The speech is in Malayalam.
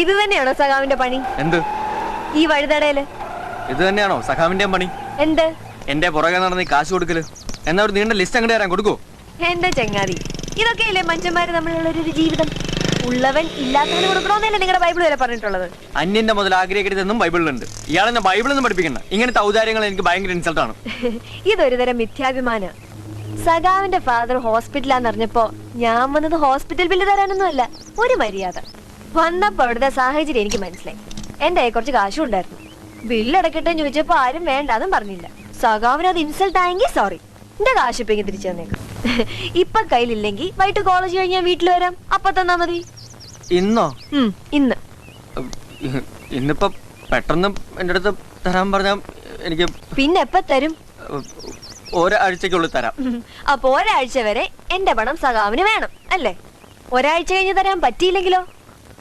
ഇത് തന്നെയാണോ സഖാവിന്റെ പണി? എന്ത് ഈ വഴുതടയില് ഇത് തന്നെയാണോ സഖാവിന്റെ പണി? എന്ത് എന്റെ പുറകെ നടന്ന് കാശ് കൊടുക്കല്? എന്നാ ഒരു നീണ്ട ലിസ്റ്റ് അങ്ങോട്ട് തരാൻ കൊടുക്കോ? എന്റെ ചങ്ങാതി, ഇതൊക്കെയല്ലേ മനുഷ്യന്മാര് തമ്മിലുള്ള ഒരു ജീവിതം. ഉള്ളവൻ ഇല്ലാത്തവന് കൊടുക്കണമെന്നല്ലേ നിങ്ങളുടെ ബൈബിൾ വരെ പറഞ്ഞിട്ടുള്ളത്. അന്യന്റെ മുതൽ ആഗ്രഹിക്കരുതെന്നും ബൈബിളിലുണ്ട്. ഇയാളെന്നെ ബൈബിളൊന്നും പഠിപ്പിക്കണ്ട. ഇങ്ങനത്തെ ഔദാര്യങ്ങൾ എനിക്ക് ഭയങ്കര ഇൻസൾട്ടാണ്. ഇതൊരു തരം മിഥ്യാഭിമാന. സഖാവിന്റെ ഫാദർ ഹോസ്പിറ്റലാന്ന് അറിഞ്ഞപ്പോ ഞാൻ വന്നത് ഹോസ്പിറ്റൽ ബില്ല് തരാനൊന്നും അല്ല, ഒരു മര്യാദ. വന്നപ്പോ അവിടുത്തെ സാഹചര്യം എനിക്ക് മനസ്സിലായി. എന്റെ കയ്യിൽ കുറച്ച് കാശും ഉണ്ടായിരുന്നു. ബില്ലടക്കട്ടെ ചോദിച്ചപ്പോ ആരും വേണ്ടാന്നും പറഞ്ഞില്ല. സഖാവിന് അത് ഇൻസൾട്ട് ആയെങ്കിൽ സോറി, എന്റെ കാശ് ഇപ്പൊ തിരിച്ചു തന്നേക്കും. ഇപ്പൊ കയ്യിലില്ലെങ്കിൽ വൈകിട്ട് കോളേജ് കഴിഞ്ഞ് ഞാൻ വീട്ടിൽ വരാം, അപ്പൊ തന്നാ മതി. ഇന്നോ? ഇന്ന്. ഇന്നിപ്പോ പെട്ടെന്ന് എന്റെ അടുത്ത് തരാൻ പറഞ്ഞാ എനിക്ക് പിന്നെ എപ്പ തരും? ഒരാഴ്ചക്കുള്ളിൽ തരാം. അപ്പൊ ഒരാഴ്ച വരെ എന്റെ പണം സഖാവിന് വേണം അല്ലേ? ഒരാഴ്ച കഴിഞ്ഞ് തരാൻ പറ്റിയില്ലെങ്കിലോ?